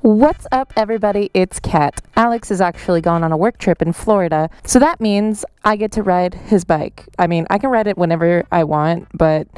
What's up, everybody? It's Kat. Alex is actually gone on a work trip in Florida, so that means I get to ride his bike. I mean, I can ride it whenever I want, but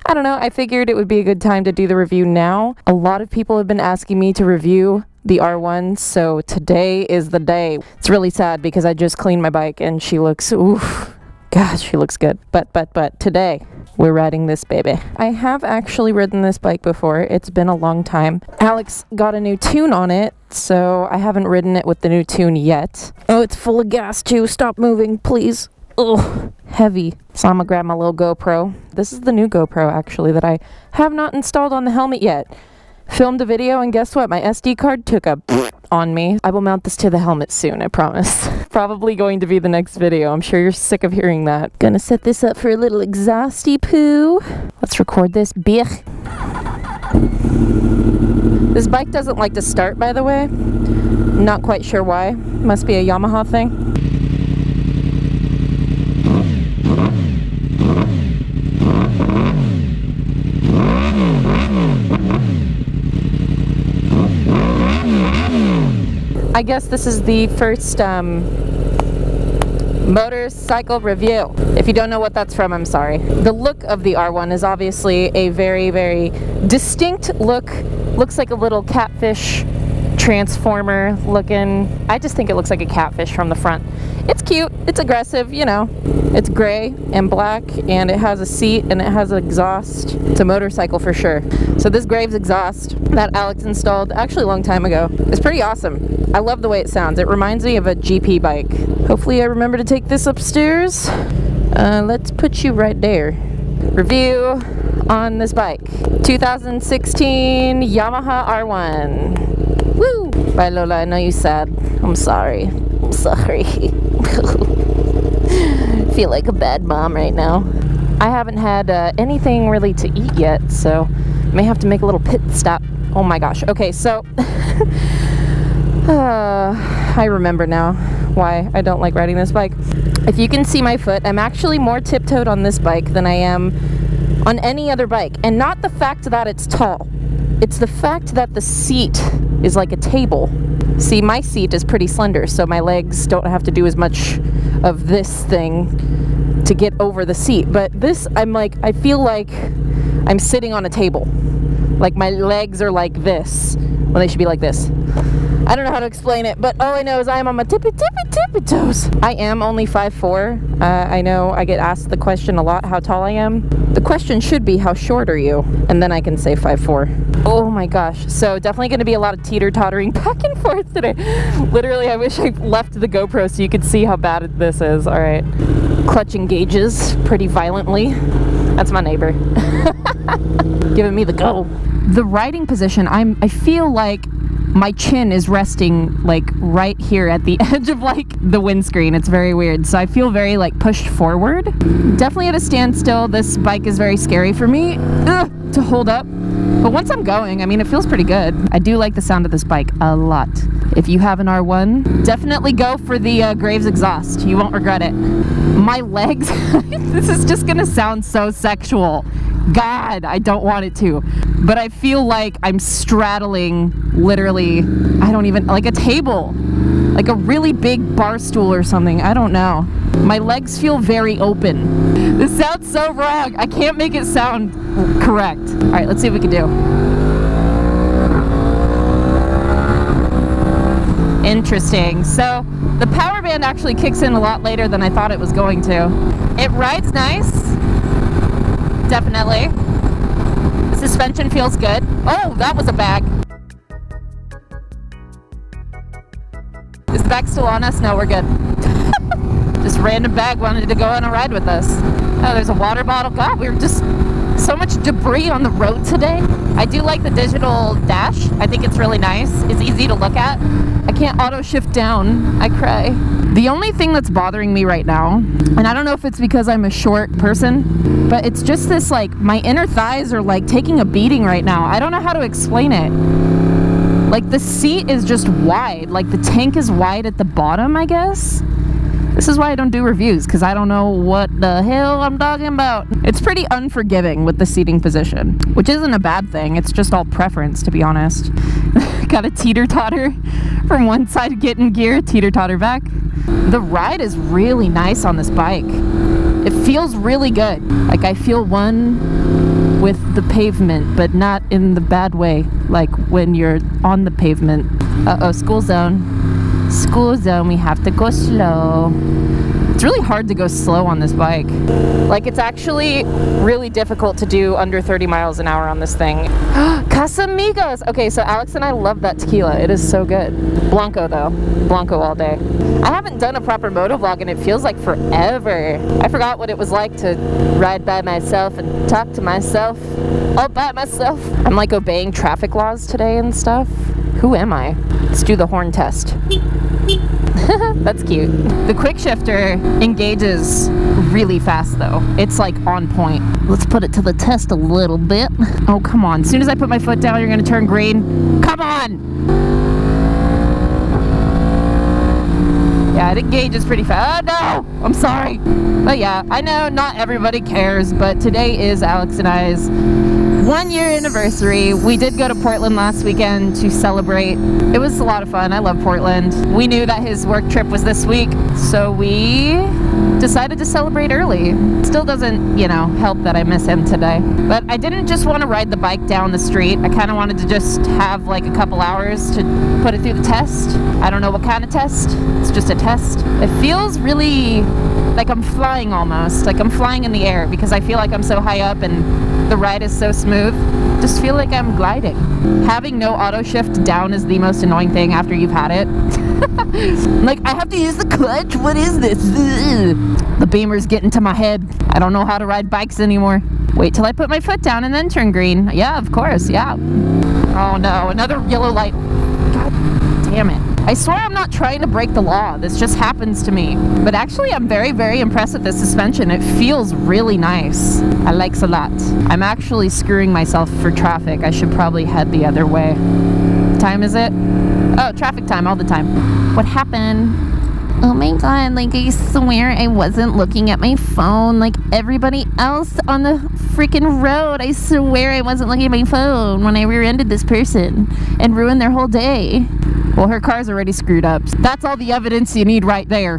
I don't know. I figured it would be a good time to do the review now. A lot of people have been asking me to review the R1, so today is the day. It's really sad because I just cleaned my bike and she looks, oof, gosh, she looks good. But today, we're riding this baby. I have actually ridden this bike before. It's been a long time. Alex got a new tune on it, so I haven't ridden it with the new tune yet. Oh, it's full of gas too. Stop moving, please. Ugh, heavy. So I'm gonna grab my little GoPro. This is the new GoPro, actually, that I have not installed on the helmet yet. Filmed a video, and guess what? My SD card took a on me. I will mount this to the helmet soon, I promise. Probably going to be the next video. I'm sure you're sick of hearing that. Gonna set this up for a little exhausty poo. Let's record this. Bich. This bike doesn't like to start, by the way. Not quite sure why. Must be a Yamaha thing. I guess this is the first motorcycle review. If you don't know what that's from, I'm sorry. The look of the R1 is obviously a very, very distinct look. Looks like a little catfish transformer looking. I just think it looks like a catfish from the front. It's cute, it's aggressive, you know. It's gray and black, and it has a seat and it has an exhaust. It's a motorcycle for sure. So this Graves exhaust that Alex installed actually a long time ago is pretty awesome. I love the way it sounds. It reminds me of a GP bike. Hopefully I remember to take this upstairs. Let's put you right there. Review on this bike. 2016 Yamaha R1. Woo! Bye, Lola. I know you're sad. I'm sorry. I'm sorry. Feel like a bad mom right now. I haven't had anything really to eat yet, so may have to make a little pit stop. Oh my gosh. Okay, so I remember now why I don't like riding this bike. If you can see my foot, I'm actually more tiptoed on this bike than I am on any other bike. And not the fact that it's tall. It's the fact that the seat is like a table. See, my seat is pretty slender, so my legs don't have to do as much of this thing to get over the seat. But this, I feel like I'm sitting on a table. Like my legs are like this, when they should be like this. I don't know how to explain it, but all I know is I am on my tippy toes. I am only 5'4". I know I get asked the question a lot, how tall I am. The question should be, how short are you? And then I can say 5'4". Oh my gosh. So definitely going to be a lot of teeter-tottering back and forth today. Literally, I wish I left the GoPro so you could see how bad this is. All right. Clutch engages pretty violently. That's my neighbor. Giving me the go. The riding position, I feel like my chin is resting like right here at the edge of like the windscreen. It's very weird. So I feel very like pushed forward. Definitely at a standstill. This bike is very scary for me to hold up. But once I'm going, I mean, it feels pretty good. I do like the sound of this bike a lot. If you have an R1, definitely go for the Graves exhaust. You won't regret it. My legs, this is just gonna sound so sexual. God, I don't want it to. But I feel like I'm straddling literally, I don't even, like a table. Like a really big bar stool or something. I don't know. My legs feel very open. This sounds so wrong. I can't make it sound correct. All right, let's see what we can do. Interesting. So the power band actually kicks in a lot later than I thought it was going to. It rides nice. Definitely. The suspension feels good. Oh, that was a bag. Is the bag still on us? No, we're good. Just random bag wanted to go on a ride with us. Oh, there's a water bottle. God, we were just so much debris on the road today. I do like the digital dash. I think it's really nice. It's easy to look at. I can't auto shift down. I cry. The only thing that's bothering me right now, and I don't know if it's because I'm a short person, but it's just this, like, my inner thighs are like taking a beating right now. I don't know how to explain it. Like, the seat is just wide. Like, the tank is wide at the bottom, I guess. This is why I don't do reviews, because I don't know what the hell I'm talking about. It's pretty unforgiving with the seating position, which isn't a bad thing. It's just all preference, to be honest. Got a teeter-totter from one side, get in gear, teeter-totter back. The ride is really nice on this bike. It feels really good. Like I feel one with the pavement, but not in the bad way, like when you're on the pavement. Uh-oh, school zone. School zone, we have to go slow. It's really hard to go slow on this bike. Like, it's actually really difficult to do under 30 miles an hour on this thing. Casamigos! Okay, so Alex and I love that tequila. It is so good. Blanco, though. Blanco all day. I haven't done a proper motovlog, and it feels like forever. I forgot what it was like to ride by myself and talk to myself all by myself. I'm, like, obeying traffic laws today and stuff. Who am I? Let's do the horn test. That's cute. The quick shifter engages really fast though. It's like on point. Let's put it to the test a little bit. Oh, come on. As soon as I put my foot down, you're gonna turn green. Come on! Yeah, it engages pretty fast. Oh, no! I'm sorry. But yeah, I know not everybody cares, but today is Alex and I's 1-year anniversary. We did go to Portland last weekend to celebrate. It was a lot of fun. I love Portland. We knew that his work trip was this week, so we decided to celebrate early. Still doesn't, you know, help that I miss him today. But I didn't just want to ride the bike down the street. I kind of wanted to just have like a couple hours to put it through the test. I don't know what kind of test. It's just a test. It feels really like I'm flying almost. Like I'm flying in the air because I feel like I'm so high up and the ride is so smooth. Just feel like I'm gliding. Having no auto shift down is the most annoying thing after you've had it. Like, I have to use the clutch? What is this? Ugh. The beamer's getting to my head. I don't know how to ride bikes anymore. Wait till I put my foot down and then turn green. Yeah, of course, yeah. Oh no, another yellow light. God damn it. I swear I'm not trying to break the law. This just happens to me. But actually, I'm very, very impressed with this suspension. It feels really nice. I likes a lot. I'm actually screwing myself for traffic. I should probably head the other way. What time is it? Oh, traffic time all the time. What happened? Oh my god, like I swear I wasn't looking at my phone like everybody else on the freaking road. I swear I wasn't looking at my phone when I rear-ended this person and ruined their whole day. Well, her car's already screwed up. That's all the evidence you need right there.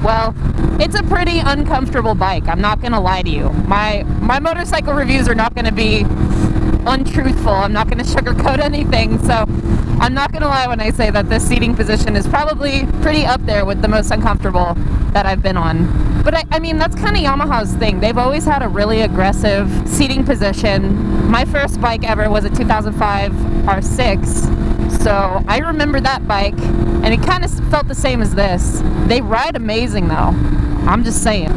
Well, it's a pretty uncomfortable bike. I'm not gonna lie to you. My motorcycle reviews are not gonna be untruthful. I'm not gonna sugarcoat anything, so I'm not gonna lie when I say that this seating position is probably pretty up there with the most uncomfortable that I've been on. But I mean, that's kind of Yamaha's thing. They've always had a really aggressive seating position. My first bike ever was a 2005 R6. So I remember that bike, and it kind of felt the same as this. They ride amazing though. I'm just saying.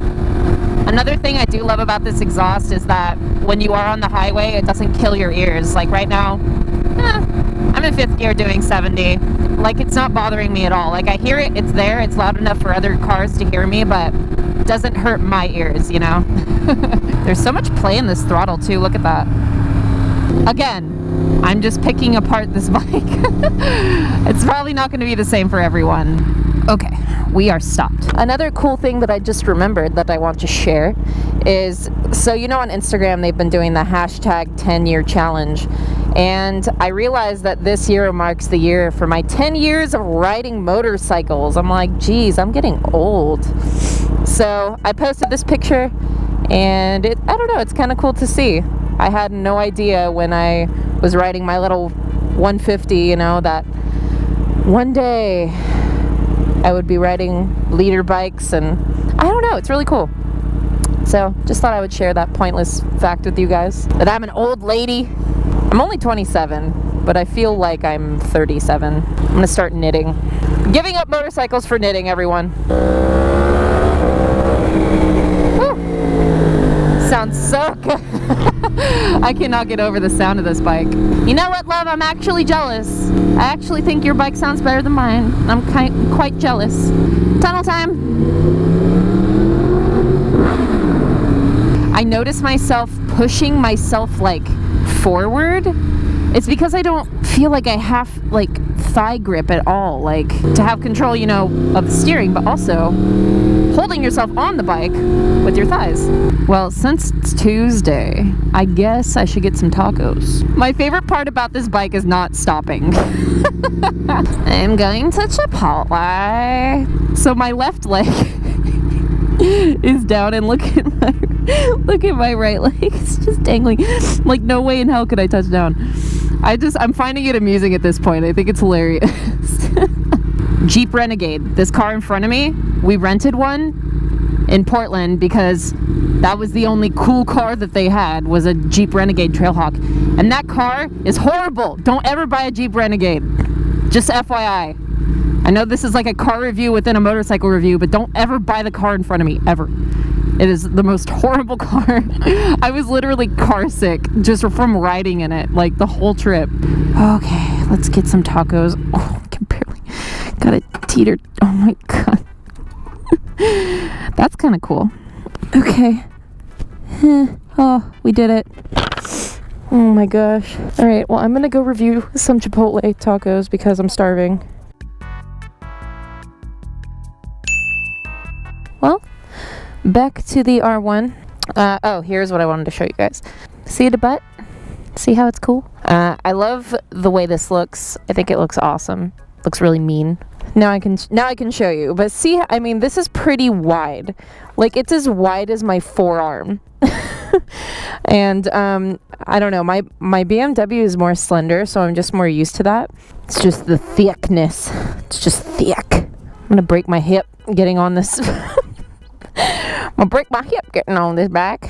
Another thing I do love about this exhaust is that when you are on the highway, it doesn't kill your ears. Like right now, I'm in 5th gear doing 70. Like, it's not bothering me at all. Like, I hear it, it's there, it's loud enough for other cars to hear me, but it doesn't hurt my ears, you know? There's so much play in this throttle too, look at that. Again, I'm just picking apart this bike. It's probably not going to be the same for everyone. Okay, we are stopped. Another cool thing that I just remembered that I want to share is, so you know on Instagram they've been doing the hashtag 10-year challenge, and I realized that this year marks the year for my 10 years of riding motorcycles. I'm like, geez, I'm getting old. So I posted this picture, and I don't know, it's kind of cool to see. I had no idea when I was riding my little 150, you know, that one day I would be riding leader bikes, and I don't know, it's really cool. So just thought I would share that pointless fact with you guys, that I'm an old lady. I'm only 27, but I feel like I'm 37. I'm gonna start knitting. I'm giving up motorcycles for knitting, everyone. Woo. Sounds so good. I cannot get over the sound of this bike. You know what, love? I'm actually jealous. I actually think your bike sounds better than mine. I'm quite jealous. Tunnel time. I notice myself pushing myself like forward. It's because I don't feel like I have like thigh grip at all, like to have control, you know, of the steering, but also holding yourself on the bike with your thighs. Well, since it's Tuesday, I guess I should get some tacos. My favorite part about this bike is not stopping. I'm going to Chipotle. So my left leg is down, and look at my right leg. It's just dangling. Like, no way in hell could I touch down. I'm finding it amusing at this point. I think it's hilarious. Jeep Renegade. This car in front of me, we rented one in Portland because that was the only cool car that they had, was a Jeep Renegade Trailhawk. And that car is horrible. Don't ever buy a Jeep Renegade. Just FYI. I know this is like a car review within a motorcycle review, but don't ever buy the car in front of me, ever. It is the most horrible car. I was literally car sick just from riding in it, like the whole trip. Okay, let's get some tacos. Oh, I can barely, got it teetered. Oh my god. That's kind of cool. Okay. Oh, we did it. Oh my gosh. All right, well, I'm gonna go review some Chipotle tacos because I'm starving. Well, back to the R1. Oh, here's what I wanted to show you guys. See the butt? See how it's cool? I love the way this looks. I think it looks awesome. Looks really mean. Now I can show you. But see, I mean, this is pretty wide. Like, it's as wide as my forearm. And I don't know, my BMW is more slender, so I'm just more used to that. It's just the thickness. It's just thick. I'm gonna break my hip getting on this. I'm gonna break my hip getting on this back.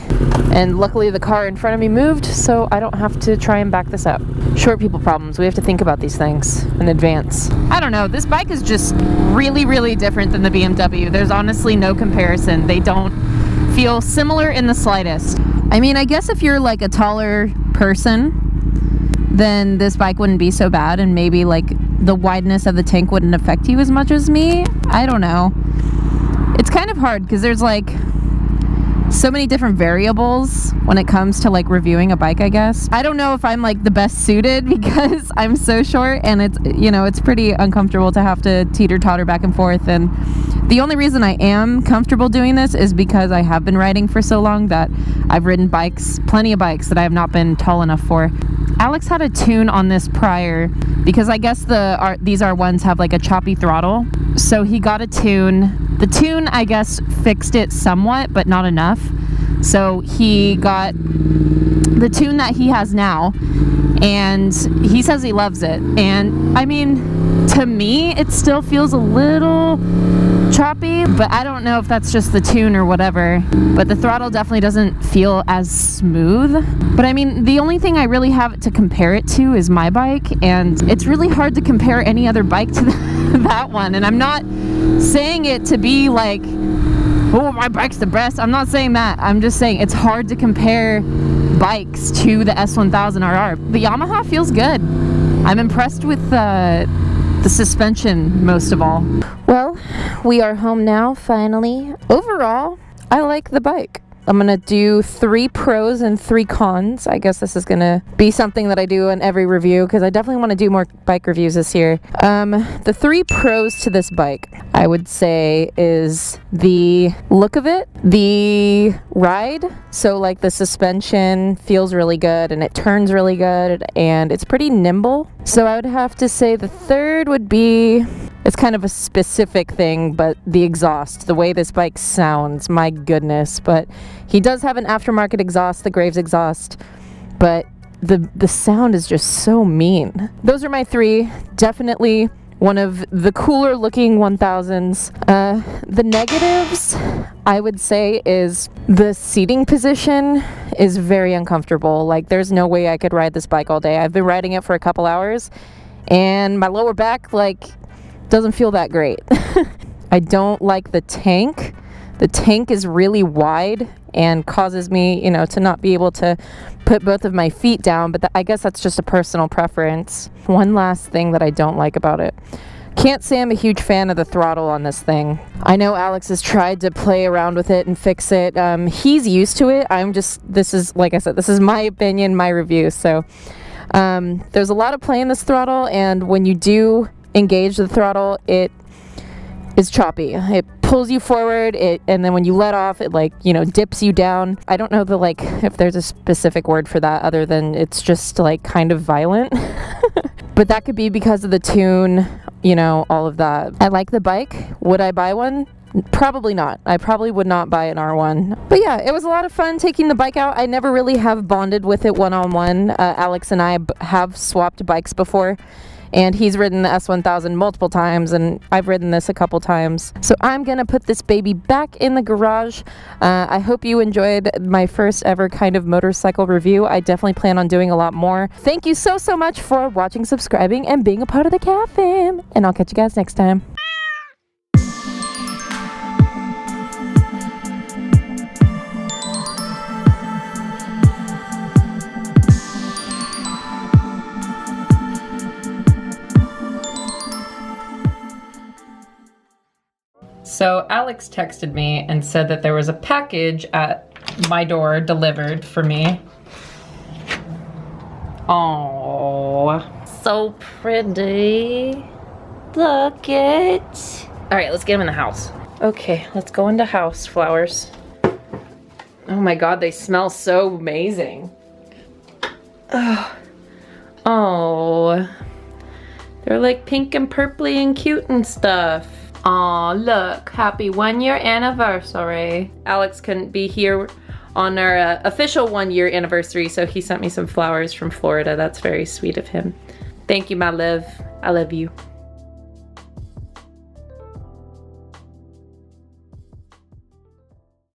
And luckily the car in front of me moved, so I don't have to try and back this up. Short people problems. We have to think about these things in advance. I don't know, this bike is just really, really different than the BMW. There's honestly no comparison. They don't feel similar in the slightest. I mean, I guess if you're like a taller person, then this bike wouldn't be so bad, and maybe like the wideness of the tank wouldn't affect you as much as me. I don't know. It's kind of hard because there's like so many different variables when it comes to like reviewing a bike, I guess. I don't know if I'm like the best suited because I'm so short, and it's, you know, it's pretty uncomfortable to have to teeter-totter back and forth. And the only reason I am comfortable doing this is because I have been riding for so long that I've ridden bikes, plenty of bikes that I have not been tall enough for. Alex had a tune on this prior because I guess these R1s have like a choppy throttle. So he got a tune. The tune, I guess, fixed it somewhat, but not enough. So he got the tune that he has now, and he says he loves it. And I mean, to me, it still feels a little choppy, but I don't know if that's just the tune or whatever. But the throttle definitely doesn't feel as smooth. But I mean, the only thing I really have to compare it to is my bike, and it's really hard to compare any other bike to that one. And I'm not saying it to be like, oh, my bike's the best. I'm not saying that. I'm just saying it's hard to compare bikes to the S1000RR. The Yamaha feels good. I'm impressed with the suspension most of all. Well, we are home now, finally. Overall, I like the bike. I'm gonna do 3 pros and 3 cons. I guess this is gonna be something that I do in every review because I definitely want to do more bike reviews this year. The 3 pros to this bike, I would say, is the look of it, the ride. So like the suspension feels really good and it turns really good and it's pretty nimble. So I would have to say the third would be, it's kind of a specific thing, but the exhaust, the way this bike sounds, my goodness. But he does have an aftermarket exhaust, the Graves exhaust, but the sound is just so mean. Those are my 3. Definitely one of the cooler looking 1000s. The negatives, I would say, is the seating position is very uncomfortable. Like, there's no way I could ride this bike all day. I've been riding it for a couple hours and my lower back, like, doesn't feel that great. I don't like the tank. The tank is really wide and causes me, you know, to not be able to put both of my feet down, but I guess that's just a personal preference. One last thing that I don't like about it. Can't say I'm a huge fan of the throttle on this thing. I know Alex has tried to play around with it and fix it. He's used to it. This is, like I said, this is my opinion, my review, so There's a lot of play in this throttle, and when you do engage the throttle, it is choppy. It pulls you forward, and then when you let off, it like, you know, dips you down. I don't know if there's a specific word for that other than it's just like kind of violent. But that could be because of the tune, you know, all of that. I like the bike. Would I buy one? Probably not. I probably would not buy an R1. But yeah, it was a lot of fun taking the bike out. I never really have bonded with it one-on-one. Alex and I have swapped bikes before, and he's ridden the S1000 multiple times, and I've ridden this a couple times. So I'm gonna put this baby back in the garage. I hope you enjoyed my first ever kind of motorcycle review. I definitely plan on doing a lot more. Thank you so much for watching, subscribing, and being a part of the Cat Fam. And I'll catch you guys next time. So Alex texted me and said that there was a package at my door delivered for me. Oh, so pretty. Look it. All right, let's get him in the house. Okay, let's go into house flowers. Oh my God, they smell so amazing. Oh, they're like pink and purpley and cute and stuff. Aw, look, happy 1-year anniversary. Alex couldn't be here on our official 1-year anniversary, so he sent me some flowers from Florida. That's very sweet of him. Thank you, my love. I love you.